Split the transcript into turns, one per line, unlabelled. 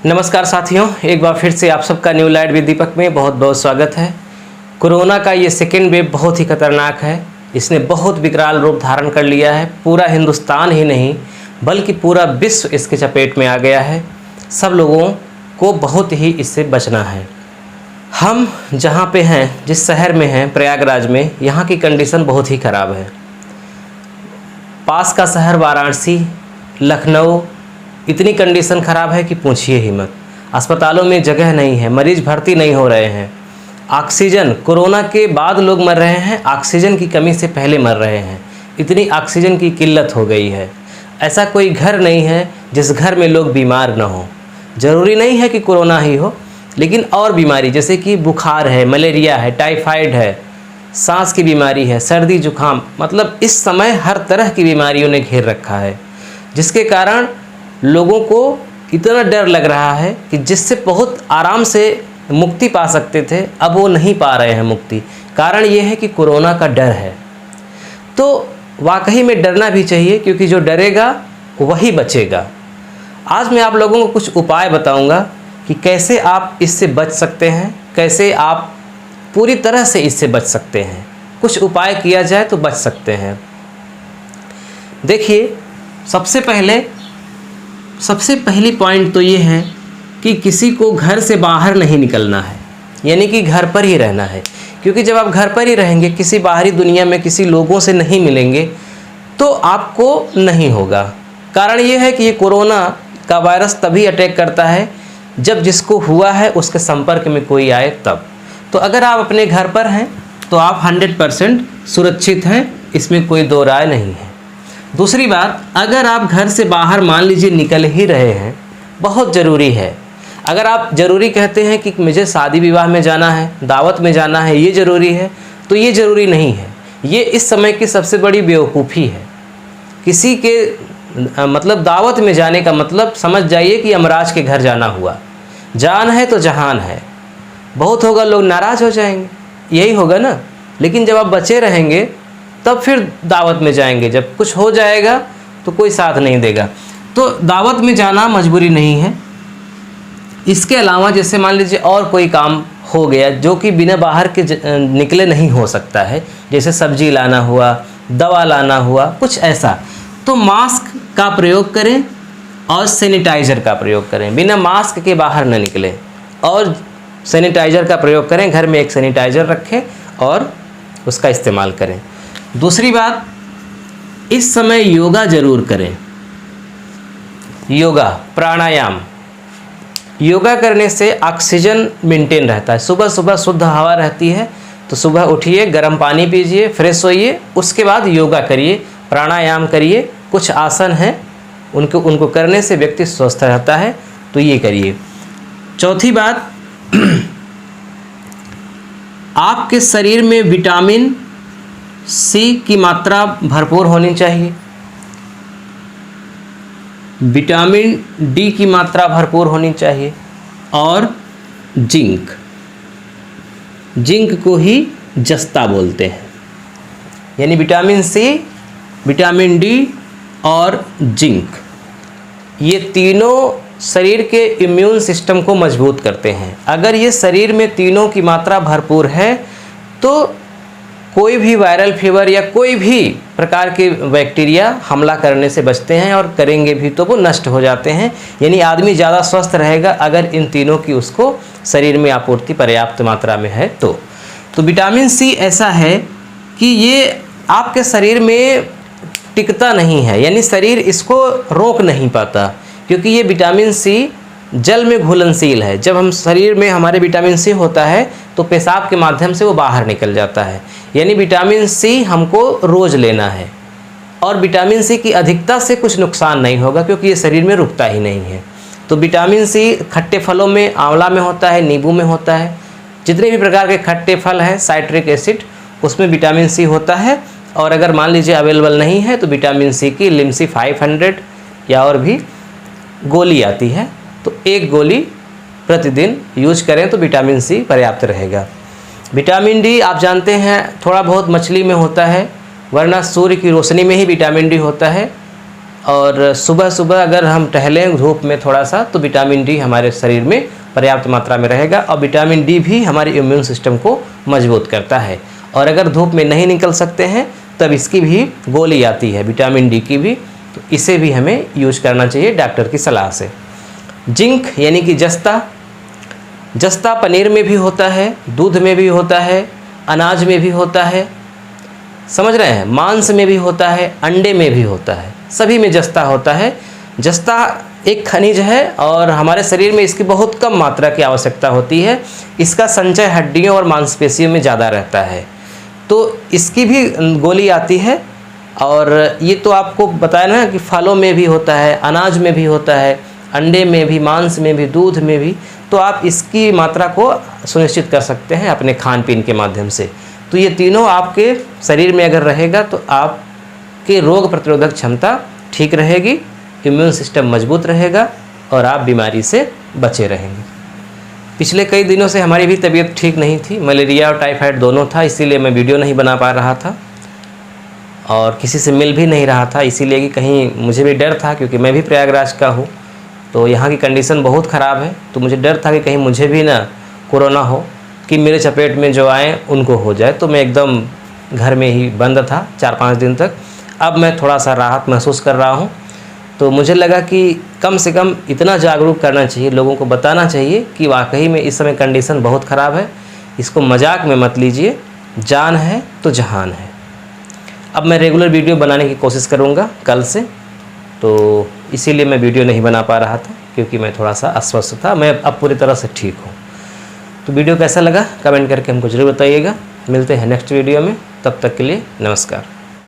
नमस्कार साथियों, एक बार फिर से आप सबका न्यू लाइट विद दीपक में बहुत बहुत स्वागत है। कोरोना का ये सेकेंड वेव बहुत ही खतरनाक है। इसने बहुत विकराल रूप धारण कर लिया है। पूरा हिंदुस्तान ही नहीं बल्कि पूरा विश्व इसके चपेट में आ गया है। सब लोगों को बहुत ही इससे बचना है। हम जहाँ पे हैं, जिस शहर में हैं, प्रयागराज में, यहाँ की कंडीशन बहुत ही ख़राब है। पास का शहर वाराणसी, लखनऊ, इतनी कंडीशन ख़राब है कि पूछिए ही मत। अस्पतालों में जगह नहीं है, मरीज़ भर्ती नहीं हो रहे हैं। ऑक्सीजन, कोरोना के बाद लोग मर रहे हैं, ऑक्सीजन की कमी से पहले मर रहे हैं। इतनी ऑक्सीजन की किल्लत हो गई है। ऐसा कोई घर नहीं है जिस घर में लोग बीमार ना हो। ज़रूरी नहीं है कि कोरोना ही हो, लेकिन और बीमारी जैसे कि बुखार है, मलेरिया है, टाइफाइड है, सांस की बीमारी है, सर्दी जुकाम, मतलब इस समय हर तरह की बीमारियों ने घेर रखा है, जिसके कारण लोगों को इतना डर लग रहा है कि जिससे बहुत आराम से मुक्ति पा सकते थे, अब वो नहीं पा रहे हैं मुक्ति। कारण ये है कि कोरोना का डर है। तो वाकई में डरना भी चाहिए, क्योंकि जो डरेगा वही बचेगा। आज मैं आप लोगों को कुछ उपाय बताऊंगा कि कैसे आप इससे बच सकते हैं, कैसे आप पूरी तरह से इससे बच सकते हैं। कुछ उपाय किया जाए तो बच सकते हैं। देखिए, सबसे पहली पॉइंट तो ये है कि किसी को घर से बाहर नहीं निकलना है, यानी कि घर पर ही रहना है। क्योंकि जब आप घर पर ही रहेंगे, किसी बाहरी दुनिया में किसी लोगों से नहीं मिलेंगे, तो आपको नहीं होगा। कारण ये है कि ये कोरोना का वायरस तभी अटैक करता है जब जिसको हुआ है उसके संपर्क में कोई आए तब। तो अगर आप अपने घर पर हैं तो आप 100% सुरक्षित हैं, इसमें कोई दो राय नहीं है। दूसरी बात, अगर आप घर से बाहर मान लीजिए निकल ही रहे हैं, बहुत ज़रूरी है। अगर आप ज़रूरी कहते हैं कि मुझे शादी विवाह में जाना है, दावत में जाना है, ये ज़रूरी है, तो ये ज़रूरी नहीं है। ये इस समय की सबसे बड़ी बेवकूफ़ी है। किसी के मतलब दावत में जाने का मतलब समझ जाइए कि यमराज के घर जाना हुआ। जान है तो जहान है। बहुत होगा लोग नाराज़ हो जाएंगे, यही होगा ना। लेकिन जब आप बचे रहेंगे तब फिर दावत में जाएंगे। जब कुछ हो जाएगा तो कोई साथ नहीं देगा। तो दावत में जाना मजबूरी नहीं है। इसके अलावा जैसे मान लीजिए और कोई काम हो गया जो कि बिना बाहर के निकले नहीं हो सकता है, जैसे सब्जी लाना हुआ, दवा लाना हुआ, कुछ ऐसा, तो मास्क का प्रयोग करें और सैनिटाइज़र का प्रयोग करें। बिना मास्क के बाहर न निकलें और सैनिटाइज़र का प्रयोग करें। घर में एक सैनिटाइज़र रखें और उसका इस्तेमाल करें। दूसरी बात, इस समय योगा ज़रूर करें। योगा, प्राणायाम। योगा करने से ऑक्सीजन मेंटेन रहता है। सुबह सुबह शुद्ध हवा रहती है, तो सुबह उठिए, गर्म पानी पीजिए, फ्रेश होइए, उसके बाद योगा करिए, प्राणायाम करिए। कुछ आसन हैं, उनको करने से व्यक्ति स्वस्थ रहता है, तो ये करिए। चौथी बात, आपके शरीर में विटामिन सी की मात्रा भरपूर होनी चाहिए। विटामिन डी की मात्रा भरपूर होनी चाहिए और जिंक को ही जस्ता बोलते हैं। यानी विटामिन सी, विटामिन डी और जिंक, ये तीनों शरीर के इम्यून सिस्टम को मजबूत करते हैं। अगर ये शरीर में तीनों की मात्रा भरपूर है तो कोई भी वायरल फीवर या कोई भी प्रकार के बैक्टीरिया हमला करने से बचते हैं, और करेंगे भी तो वो नष्ट हो जाते हैं। यानी आदमी ज़्यादा स्वस्थ रहेगा अगर इन तीनों की उसको शरीर में आपूर्ति पर्याप्त मात्रा में है तो विटामिन सी ऐसा है कि ये आपके शरीर में टिकता नहीं है, यानी शरीर इसको रोक नहीं पाता, क्योंकि ये विटामिन सी जल में घुलनशील है। जब हम शरीर में हमारे विटामिन सी होता है तो पेशाब के माध्यम से वो बाहर निकल जाता है। यानी विटामिन सी हमको रोज़ लेना है, और विटामिन सी की अधिकता से कुछ नुकसान नहीं होगा, क्योंकि ये शरीर में रुकता ही नहीं है। तो विटामिन सी खट्टे फलों में, आंवला में होता है, नींबू में होता है, जितने भी प्रकार के खट्टे फल हैं, साइट्रिक एसिड, उसमें विटामिन सी होता है। और अगर मान लीजिए अवेलेबल नहीं है तो विटामिन सी की लिम्सी 500 या और भी गोली आती है, तो एक गोली प्रतिदिन यूज करें तो विटामिन सी पर्याप्त रहेगा। विटामिन डी आप जानते हैं थोड़ा बहुत मछली में होता है, वरना सूर्य की रोशनी में ही विटामिन डी होता है। और सुबह सुबह अगर हम टहलें धूप में थोड़ा सा तो विटामिन डी हमारे शरीर में पर्याप्त मात्रा में रहेगा। और विटामिन डी भी हमारे इम्यून सिस्टम को मजबूत करता है। और अगर धूप में नहीं निकल सकते हैं तब इसकी भी गोली आती है विटामिन डी की भी, तो इसे भी हमें यूज करना चाहिए डॉक्टर की सलाह से। जिंक यानी कि जस्ता, जस्ता पनीर में भी होता है, दूध में भी होता है, अनाज में भी होता है, समझ रहे हैं, मांस में भी होता है, अंडे में भी होता है, सभी में जस्ता होता है। जस्ता एक खनिज है और हमारे शरीर में इसकी बहुत कम मात्रा की आवश्यकता होती है। इसका संचय हड्डियों और मांसपेशियों में ज़्यादा रहता है, तो इसकी भी गोली आती है। और ये तो आपको बताया ना कि फलों में भी होता है, अनाज में भी होता है, अंडे में भी, मांस में भी, दूध में भी। तो आप इसकी मात्रा को सुनिश्चित कर सकते हैं अपने खान पीन के माध्यम से। तो ये तीनों आपके शरीर में अगर रहेगा तो आपके रोग प्रतिरोधक क्षमता ठीक रहेगी, इम्यून सिस्टम मजबूत रहेगा और आप बीमारी से बचे रहेंगे। पिछले कई दिनों से हमारी भी तबीयत ठीक नहीं थी, मलेरिया और टाइफाइड दोनों था, इसीलिए मैं वीडियो नहीं बना पा रहा था और किसी से मिल भी नहीं रहा था, इसीलिए कि कहीं मुझे भी डर था, क्योंकि मैं भी प्रयागराज का हूँ तो यहाँ की कंडीशन बहुत ख़राब है। तो मुझे डर था कि कहीं मुझे भी ना कोरोना हो, कि मेरे चपेट में जो आए उनको हो जाए। तो मैं एकदम घर में ही बंद था 4-5 दिन तक। अब मैं थोड़ा सा राहत महसूस कर रहा हूँ। तो मुझे लगा कि कम से कम इतना जागरूक करना चाहिए, लोगों को बताना चाहिए कि वाकई में इस समय कंडीशन बहुत ख़राब है, इसको मजाक में मत लीजिए, जान है तो जहान है। अब मैं रेगुलर वीडियो बनाने की कोशिश करूँगा कल से, तो इसीलिए मैं वीडियो नहीं बना पा रहा था, क्योंकि मैं थोड़ा सा अस्वस्थ था। मैं अब पूरी तरह से ठीक हूँ। तो वीडियो कैसा लगा कमेंट करके हमको ज़रूर बताइएगा। मिलते हैं नेक्स्ट वीडियो में, तब तक के लिए नमस्कार।